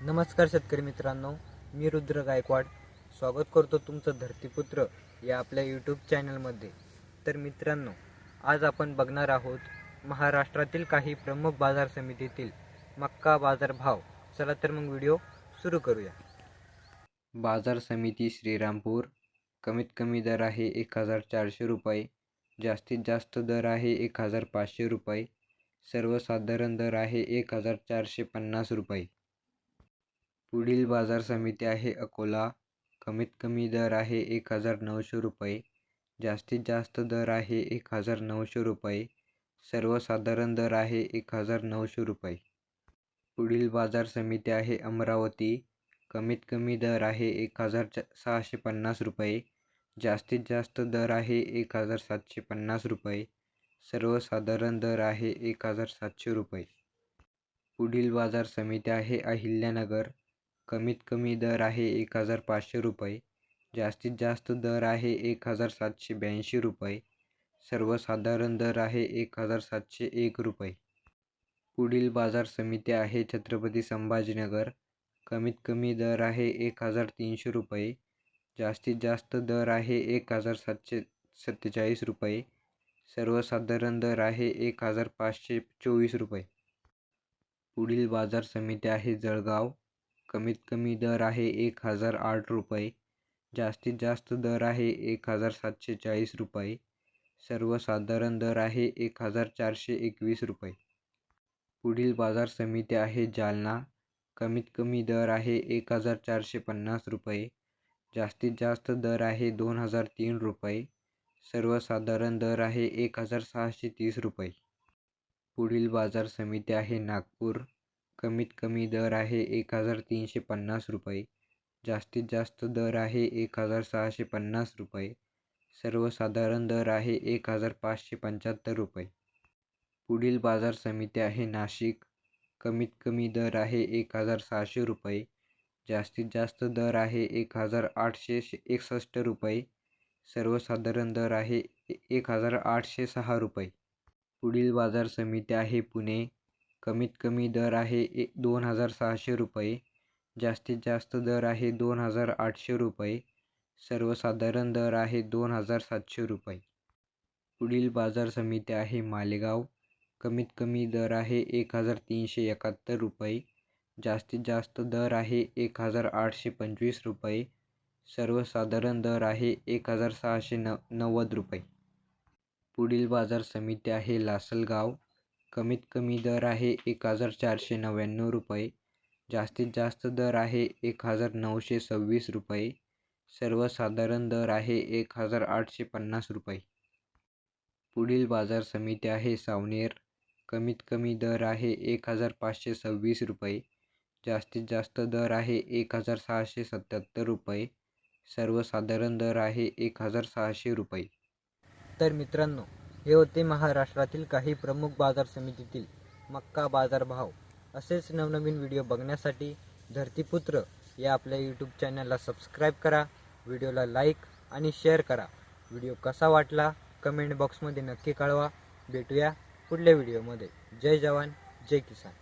नमस्कार शेतकरी मित्रांनो, मी रुद्र गायकवाड स्वागत करतो तुमचं धरतीपुत्र या आपल्या यूट्यूब चॅनलमध्ये। तर मित्रांनो, आज आपण बघणार आहोत महाराष्ट्रातील काही प्रमुख बाजार समितीतील मक्का बाजार भाव। चला तर मग व्हिडिओ सुरू करूया। बाजार समिती श्रीरामपूर, कमीत कमी दर आहे 1400 रुपये, जास्तीत जास्त दर आहे 1500 रुपये, सर्वसाधारण दर आहे 1450 रुपये। पुढील बाजार समिती आहे अकोला, कमीत कमी दर आहे 1900 रुपये, जास्तीत जास्त दर आहे 1900 रुपये, सर्वसाधारण दर आहे 1900 रुपये। पुढील बाजार समिती आहे अमरावती, कमीत कमी दर आहे 1650 रुपये, जास्तीत जास्त दर आहे 1750 रुपये, सर्वसाधारण दर आहे 1700 रुपये। पुढील बाजार समिती आहे अहिल्यानगर, कमीत कमी दर आहे 1500 रुपये, जास्तीत जास्त दर आहे 1782 रुपये, सर्वसाधारण दर आहे 1701 रुपये। पुढील बाजार समिती आहे छत्रपती संभाजीनगर, कमीत कमी दर आहे 1300 रुपये, जास्तीत जास्त दर आहे 1747 रुपये, सर्वसाधारण दर आहे 1524 रुपये। पुढील बाजार समिती आहे जळगाव, कमीत कमी दर आहे 1008 रुपये, जास्तीत जास्त दर आहे 1740 रुपये, सर्वसाधारण दर आहे 1421 रुपये। पुढील बाजार समिती आहे जालना, कमीत कमी दर आहे 1450 रुपये, जास्तीत जास्त दर आहे 2003 रुपये, सर्वसाधारण दर आहे 1630 रुपये। पुढील बाजार समिती आहे नागपूर, कमीत कमी दर आहे 1350 रुपये, जास्तीत जास्त दर आहे 1650 रुपये, सर्वसाधारण दर आहे 1575 रुपये। पुढील बाजार समिती आहे नाशिक, कमीत कमी दर आहे 1600 रुपये, जास्तीत जास्त दर आहे 1861 रुपये, सर्वसाधारण दर आहे 1806 रुपये। पुढील बाजार समिती आहे पुणे, कमीत कमी दर आहे 2600 रुपये, जास्तीत जास्त दर आहे 2800 रुपये, सर्वसाधारण दर आहे 2700 रुपये। पुढील बाजार समिती आहे मालेगाव, कमीत कमी दर आहे 1371 रुपये, जास्तीत जास्त दर आहे 1825 रुपये, सर्वसाधारण दर आहे 1690 रुपये। पुढील बाजार समिती आहे लासलगाव, कमीत कमी दर आहे 1499 रुपये, जास्तीत जास्त दर आहे 1926 रुपये, सर्वसाधारण दर आहे 1850 रुपये। पुढील बाजार समिती आहे सावनेर, कमीत कमी दर आहे 1526 रुपये, जास्तीत जास्त दर आहे 1677 रुपये, सर्वसाधारण दर आहे 1600 रुपये। तर मित्रांनो, हे होते महाराष्ट्रातील काही प्रमुख बाजार समितीतील मक्का बाजार भाव। असेच नवनवीन व्हिडिओ बघण्यासाठी धरतीपुत्र या आपल्या यूट्यूब चॅनलला सबस्क्राईब करा, व्हिडिओला लाईक आणि शेअर करा। व्हिडिओ कसा वाटला कमेंट बॉक्समध्ये नक्की कळवा। भेटूया पुढल्या व्हिडिओमध्ये। जय जवान जय किसान।